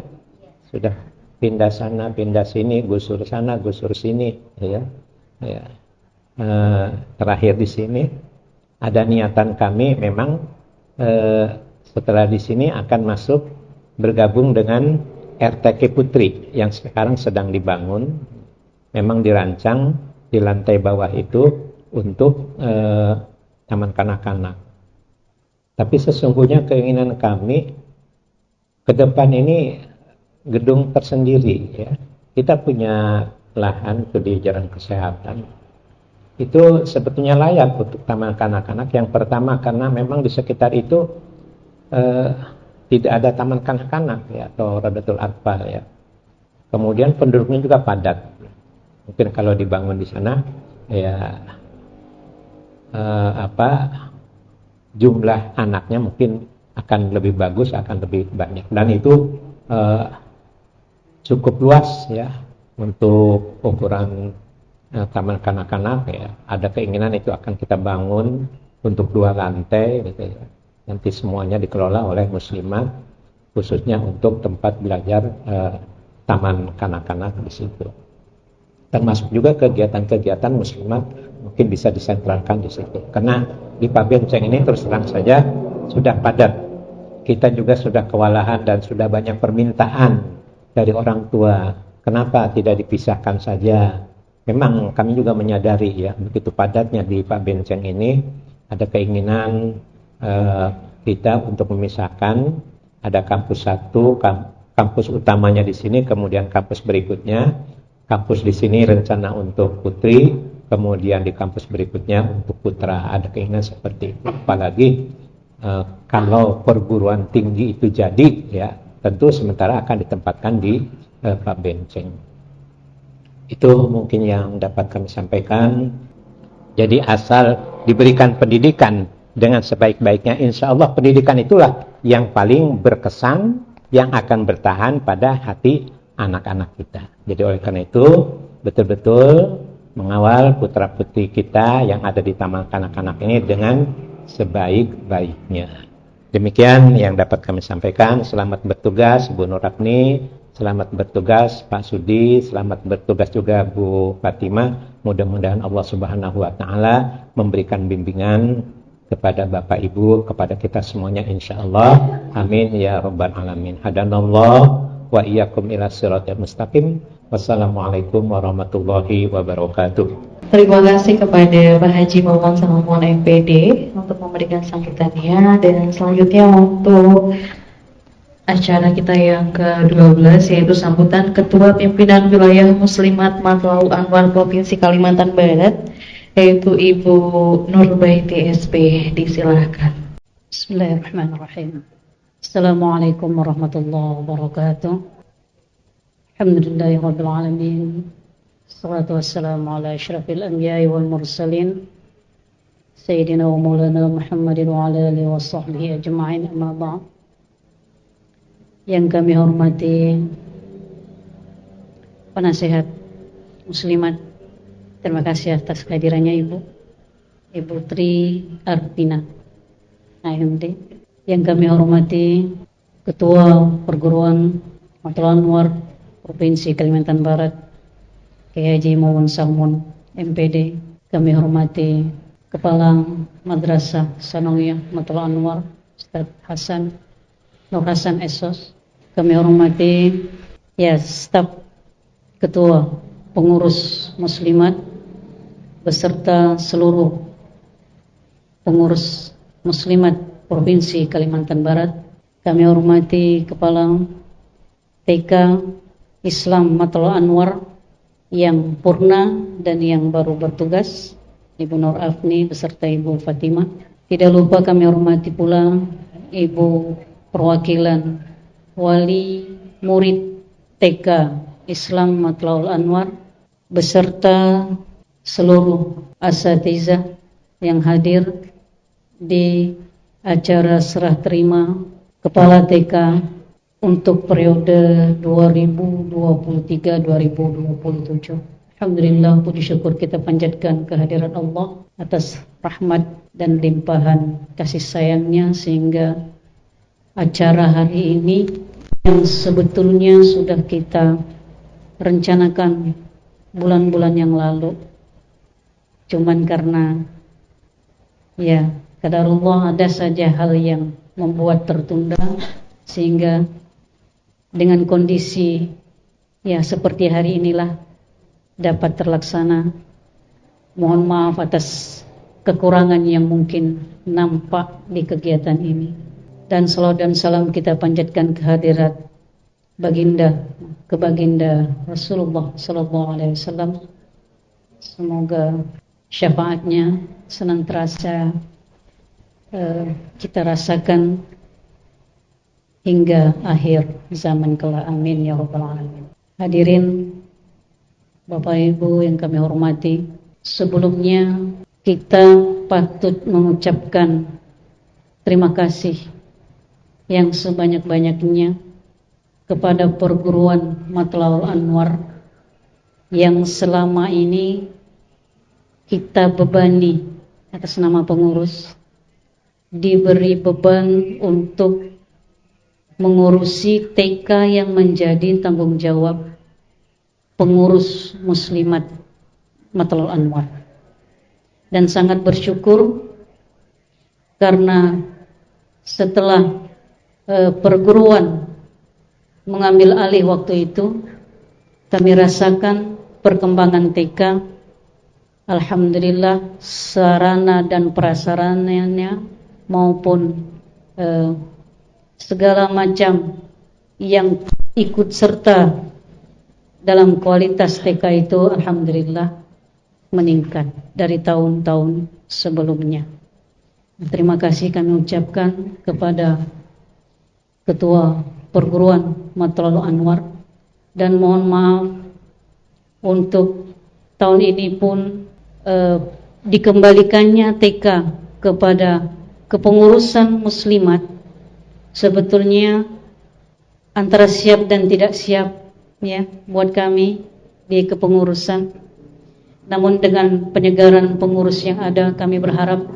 Sudah pindah sana, pindah sini, gusur sana, gusur sini ya. Ya. Terakhir di sini ada niatan kami memang setelah di sini akan masuk bergabung dengan RTK Putri yang sekarang sedang dibangun. Memang dirancang di lantai bawah itu untuk taman kanak-kanak. Tapi sesungguhnya keinginan kami ke depan ini gedung tersendiri ya. Kita punya lahan itu di Jalan Kesehatan. Itu sebetulnya layak untuk taman kanak-kanak. Yang pertama karena memang di sekitar itu tidak ada taman kanak-kanak ya atau Radatul Atfal ya. Kemudian penduduknya juga padat. Mungkin kalau dibangun di sana ya jumlah anaknya mungkin akan lebih bagus, akan lebih banyak. Dan itu cukup luas ya untuk ukuran taman kanak-kanak ya. Ada keinginan itu akan kita bangun untuk 2 lantai gitu ya. Nanti semuanya dikelola oleh muslimat, khususnya untuk tempat belajar taman kanak-kanak di situ. Termasuk juga kegiatan-kegiatan muslimat mungkin bisa disentralkan di situ. Karena di Pak Benceng ini terus terang saja sudah padat. Kita juga sudah kewalahan dan sudah banyak permintaan dari orang tua. Kenapa tidak dipisahkan saja? Memang kami juga menyadari ya, begitu padatnya di Pak Benceng ini, ada keinginan kita untuk memisahkan. Ada kampus 1, kampus utamanya di sini, kemudian kampus berikutnya. Kampus di sini rencana untuk putri, kemudian di kampus berikutnya untuk putra. Ada keinginan seperti itu. Apalagi kalau perguruan tinggi itu jadi, ya tentu sementara akan ditempatkan di Pak Benceng. Itu mungkin yang dapat kami sampaikan. Jadi asal diberikan pendidikan dengan sebaik-baiknya, insya Allah pendidikan itulah yang paling berkesan, yang akan bertahan pada hati anak-anak kita. Jadi oleh karena itu betul-betul mengawal putra-putri kita yang ada di taman kanak-kanak ini dengan sebaik-baiknya. Demikian yang dapat kami sampaikan. Selamat bertugas Bu Nur Apni, selamat bertugas Pak Sudi, selamat bertugas juga Bu Fatimah. Mudah-mudahan Allah Subhanahu wa taala memberikan bimbingan kepada Bapak Ibu, kepada kita semuanya insyaallah. Amin ya rabbal alamin. Hadanallah wa iyyakum ila siratal mustaqim. Wassalamualaikum warahmatullahi wabarakatuh. Terima kasih kepada Pak Haji Maulana Salomon MPD untuk memberikan sambutannya, dan selanjutnya untuk acara kita yang ke-12 yaitu sambutan Ketua Pimpinan Wilayah Muslimat Matlaul Anwar Provinsi Kalimantan Barat, yaitu Ibu Nurbaiti SP. Disilakan. Bismillahirrahmanirrahim. Assalamualaikum warahmatullahi wabarakatuh. Alhamdulillahirabbil alamin. Wassalatu wassalamu ala asyrafil anbiya'i wal mursalin sayyidina wa maulana Muhammadin wa ala alihi wa sahbihi ajma'in, amma ba'd. Yang kami hormati penasehat muslimat, terima kasih atas kehadirannya Ibu Tri Artina AMD. Yang kami hormati Ketua Perguruan Matlaul Anwar Provinsi Kalimantan Barat Kiai Haji Maulana Salomon MPD. Kami hormati Kepala Madrasah Sanawiyah Matlaul Anwar Ustaz Nur Hasan Esos. Kami hormati staf Ketua Pengurus Muslimat beserta seluruh pengurus Muslimat Provinsi Kalimantan Barat. Kami hormati Kepala TK Islam Matlaul Anwar yang purna dan yang baru bertugas, Ibu Nur Afni beserta Ibu Fatimah. Tidak lupa kami hormati pula Ibu perwakilan wali murid TK Islam Matlaul Anwar beserta seluruh asatizah yang hadir di acara serah terima Kepala TK untuk periode 2023-2027. Alhamdulillah, puji syukur kita panjatkan kehadirat Allah atas rahmat dan limpahan kasih sayangnya sehingga acara hari ini yang sebetulnya sudah kita rencanakan bulan-bulan yang lalu, cuman karena ya qadarullah ada saja hal yang membuat tertunda, sehingga dengan kondisi ya seperti hari inilah dapat terlaksana. Mohon maaf atas kekurangan yang mungkin nampak di kegiatan ini. Dan salawat dan salam kita panjatkan kehadirat baginda Rasulullah sallallahu alaihi wasallam. Semoga syafaatnya senantiasa kita rasakan hingga akhir zaman kelak. Amin ya rabbal alamin. Hadirin Bapak Ibu yang kami hormati, sebelumnya kita patut mengucapkan terima kasih yang sebanyak-banyaknya kepada perguruan Matlaul Anwar yang selama ini kita bebani atas nama pengurus, diberi beban untuk mengurusi TK yang menjadi tanggung jawab pengurus muslimat Matlaul Anwar. Dan sangat bersyukur karena setelah perguruan mengambil alih waktu itu, kami rasakan perkembangan TK. Alhamdulillah, sarana dan prasarananya maupun segala macam yang ikut serta dalam kualitas TK itu alhamdulillah meningkat dari tahun-tahun sebelumnya. Terima kasih kami ucapkan kepada Ketua Perguruan Matlaul Anwar, dan mohon maaf untuk tahun ini pun dikembalikannya TK kepada kepengurusan muslimat. Sebetulnya antara siap dan tidak siap ya buat kami di kepengurusan. Namun dengan penyegaran pengurus yang ada, kami berharap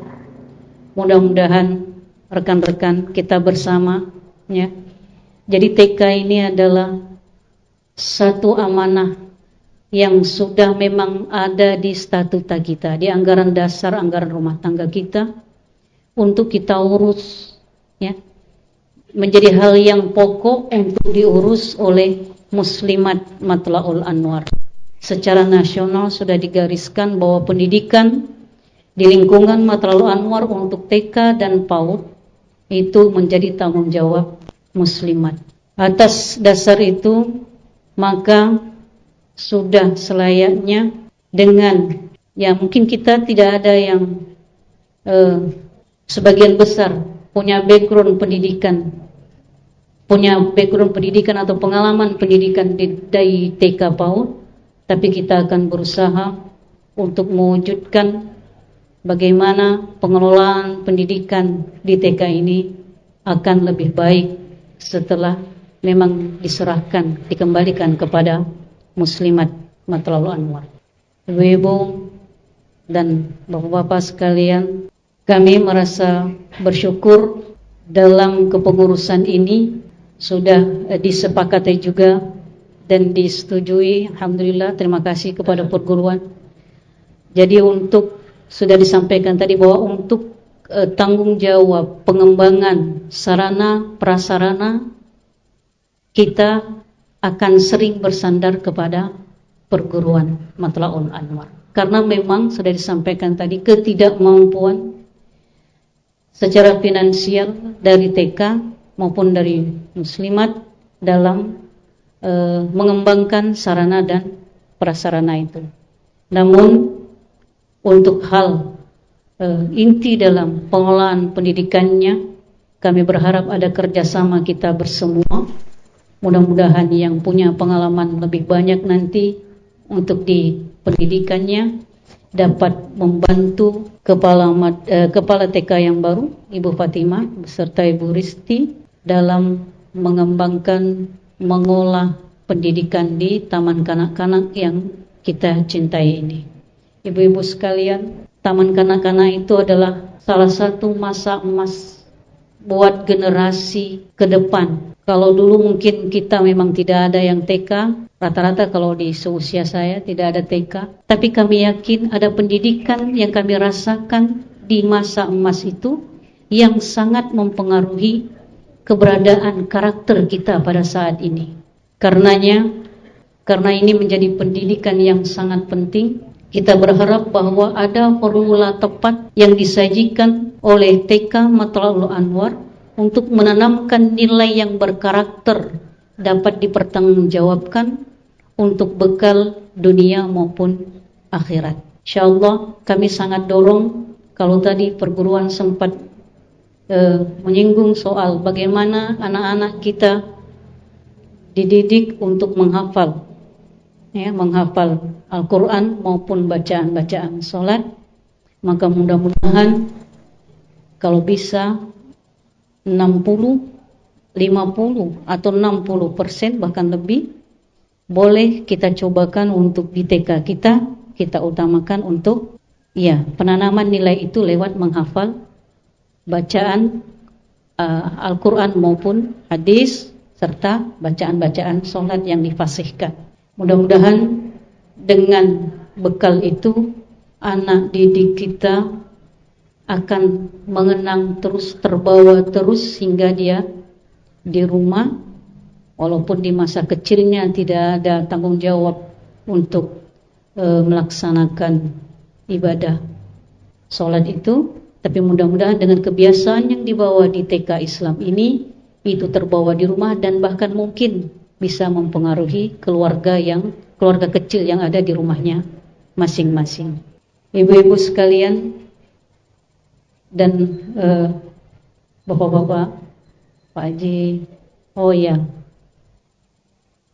mudah-mudahan rekan-rekan kita bersama ya. Jadi TK ini adalah satu amanah yang sudah memang ada di statuta kita, di anggaran dasar, anggaran rumah tangga kita untuk kita urus ya. Menjadi hal yang pokok untuk diurus oleh muslimat Matlaul Anwar. Secara nasional sudah digariskan bahwa pendidikan di lingkungan Matlaul Anwar untuk TK dan PAUD itu menjadi tanggung jawab muslimat. Atas dasar itu, maka sudah selayaknya dengan ya mungkin kita tidak ada yang sebagian besar punya background pendidikan atau pengalaman pendidikan dari TK PAUD, tapi kita akan berusaha untuk mewujudkan bagaimana pengelolaan pendidikan di TK ini akan lebih baik setelah memang dikembalikan kepada muslimat Matlaul Anwar. Ibu-ibu dan bapak-bapak sekalian, kami merasa bersyukur dalam kepengurusan ini sudah disepakati juga dan disetujui. Alhamdulillah, terima kasih kepada perguruan. Jadi sudah disampaikan tadi bahwa untuk tanggung jawab pengembangan sarana prasarana kita akan sering bersandar kepada perguruan Matlaul Anwar, karena memang sudah disampaikan tadi ketidakmampuan secara finansial dari TK maupun dari muslimat dalam mengembangkan sarana dan prasarana itu. Namun untuk hal inti dalam pengelolaan pendidikannya, kami berharap ada kerjasama kita bersemua. Mudah-mudahan yang punya pengalaman lebih banyak nanti untuk di pendidikannya dapat membantu kepala TK yang baru, Ibu Fatimah beserta Ibu Risti dalam mengembangkan, mengolah pendidikan di taman kanak-kanak yang kita cintai ini. Ibu-ibu sekalian, taman kanak-kanak itu adalah salah satu masa emas buat generasi ke depan. Kalau dulu mungkin kita memang tidak ada yang TK, rata-rata kalau di seusia saya tidak ada TK, tapi kami yakin ada pendidikan yang kami rasakan di masa emas itu yang sangat mempengaruhi keberadaan karakter kita pada saat ini. Karena ini menjadi pendidikan yang sangat penting, kita berharap bahwa ada formula tepat yang disajikan oleh TK Matla'ul Anwar untuk menanamkan nilai yang berkarakter dapat dipertanggungjawabkan untuk bekal dunia maupun akhirat. Insyaallah kami sangat dorong, kalau tadi perguruan sempat menyinggung soal bagaimana anak-anak kita dididik untuk menghafal Al-Quran maupun bacaan-bacaan sholat, maka mudah-mudahan kalau bisa 60, 50 atau 60% bahkan lebih boleh kita cobakan untuk di TK kita utamakan untuk penanaman nilai itu lewat menghafal bacaan Al-Quran maupun hadis serta bacaan-bacaan sholat yang difasihkan. Mudah-mudahan dengan bekal itu anak didik kita akan mengenang terus, terbawa terus hingga dia di rumah walaupun di masa kecilnya tidak ada tanggung jawab untuk melaksanakan ibadah sholat itu, tapi mudah-mudahan dengan kebiasaan yang dibawa di TK Islam ini itu terbawa di rumah dan bahkan mungkin bisa mempengaruhi keluarga kecil yang ada di rumahnya masing-masing. Ibu-ibu sekalian dan bapak-bapak, Pak Haji,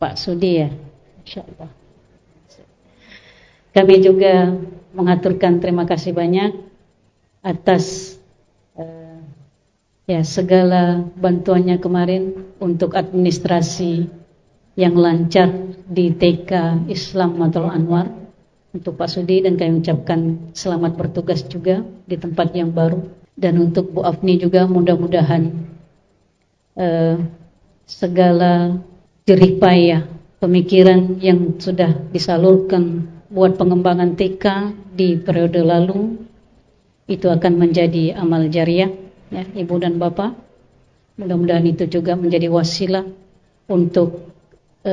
Pak Sudi ya, insyaallah. Kami juga mengaturkan terima kasih banyak atas segala bantuannya kemarin untuk administrasi yang lancar di TK Islam Matla'ul Anwar. Untuk Pak Sudi dan kami ucapkan selamat bertugas juga di tempat yang baru. Dan untuk Bu Afni juga mudah-mudahan segala jerih payah pemikiran yang sudah disalurkan buat pengembangan TK di periode lalu itu akan menjadi amal jariah ya, Ibu dan Bapak. Mudah-mudahan itu juga menjadi wasilah untuk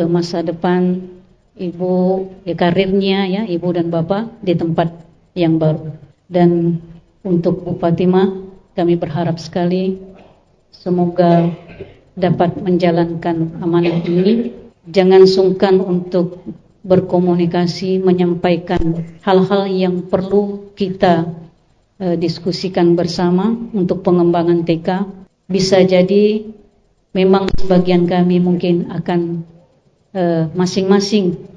masa depan Ibu, karirnya ya Ibu dan Bapak di tempat yang baru. Dan untuk Bu Fatimah, kami berharap sekali semoga dapat menjalankan amanah ini. Jangan sungkan untuk berkomunikasi, menyampaikan hal-hal yang perlu kita diskusikan bersama untuk pengembangan TK. Bisa jadi memang sebagian kami mungkin akan masing-masing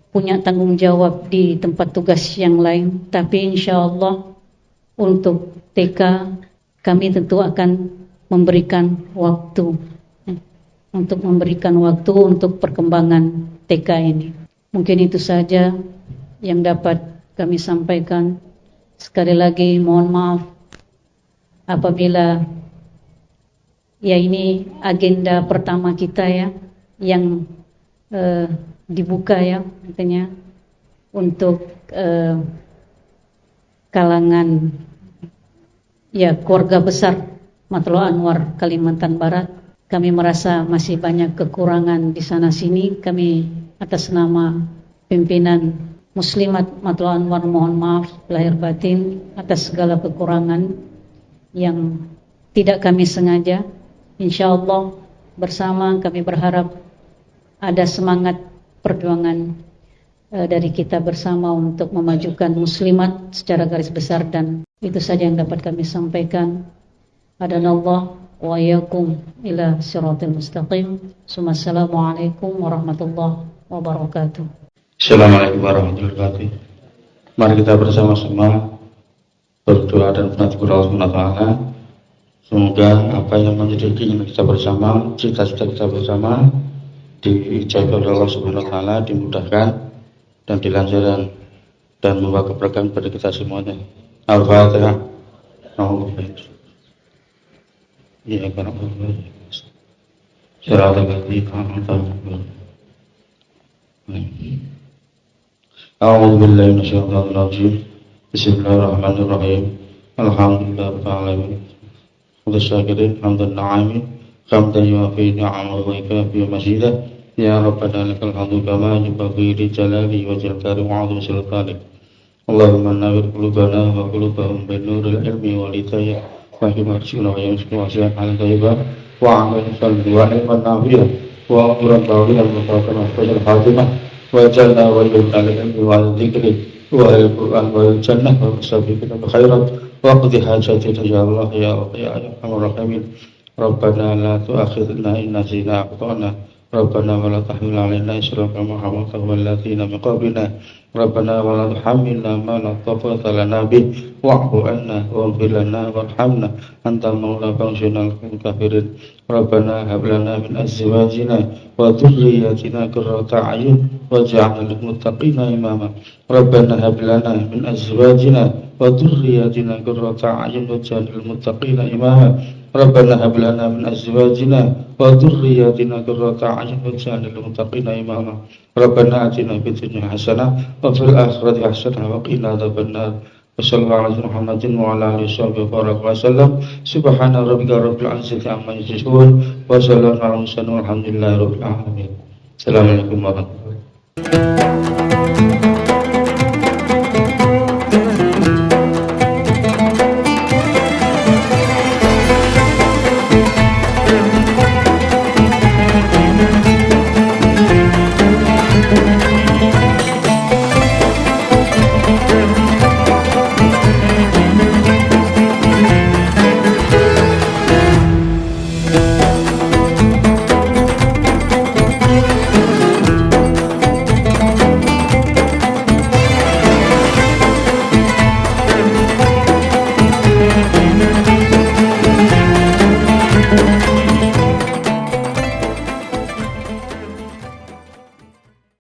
punya tanggung jawab di tempat tugas yang lain, tapi insyaallah untuk TK kami tentu akan memberikan waktu untuk perkembangan TK ini. Mungkin itu saja yang dapat kami sampaikan. Sekali lagi mohon maaf apabila ini agenda pertama kita ya yang dibuka ya katanya untuk kalangan keluarga besar Matla'ul Anwar Kalimantan Barat. Kami merasa masih banyak kekurangan di sana sini. Kami atas nama pimpinan Muslimat Matla'ul Anwar mohon maaf lahir batin atas segala kekurangan yang tidak kami sengaja. Insyaallah bersama kami berharap ada semangat perjuangan dari kita bersama untuk memajukan muslimat secara garis besar, dan itu saja yang dapat kami sampaikan. Adanallah wa iyyakum ila siratal mustaqim. Assalamualaikum warahmatullahi wabarakatuh. Assalamualaikum warahmatullahi wabarakatuh. Mari kita bersama-sama berdoa dan berdoa kepada Allah Subhanahu wa taala. Semoga apa yang menjadi keinginan kita bersama, cita-cita kita bersama diijabah oleh Allah Subhanahu wa taala, dimudahkan dan dilancarkan dan membawa keberkahan pada kita semuanya. Al-Fatihah. Ya karena siratal ladzina an'amta alaihim. A'udzu billahi minasyaitonir rajim. Bismillahirrahmanirrahim. Alhamdulillahirabbil alamin. Wasyakirin hamdan na'ami hamdan yuafi ni'amahu wa yukafi mazidah. Ya Rabbana lakal hamdu kama yanbaghi li jalali wajhil karim wa 'azimi sultanik. Allahumma nawwir qulubana wa qulubahum bin nuril ilmi wal hidayah wa himmatina wa yamsukuna wasi'an ala thayyibah wa 'amalan salihan wa ilman nafi'an wa quran tawilan wa tawakkalna fajr khatimah wa jalna wa yulna al-ilmi wa al-dhikri wa al-Qur'an wa al-jannah wa sabiqina bi khairat wa qdi hajatina ya Allah ya Allah ya arhamar rahimin. Rabbana la tu'akhidhna in nasina aw akhtana. Rabbana wa la tahmil 'alaina isran kama hamaltahu 'alal ladzina min qablina. Rabbana wa la tuhammilna ma la taqata lana bih wa'fu 'anna waghfir lana warhamna anta maula fansurna 'alal kafirin. Rabbana hab lana min azwajina wa dhurriyyatina qurrata a'yun waj'alna lil muttaqina imama. Rabbana hab lana min azwajina wa dhurriyyatina qurrata a'yun waj'alna lil muttaqina imama. Rabbana hab lana min azwajina wa dhurriyyatina qurrata a'yun waj'alna lil muttaqina imama. Rabbana atina fid dunya hasanah wa fil akhirati hasanah wa qina adzabannar. Wassallallahu ala Muhammadin wa ala alihi wa sallam. Subhana rabbika rabbil izzati amma yasifun wa salamun alal mursalin walhamdulillahi rabbil alamin. Assalamualaikum warahmatullahi wabarakatuh.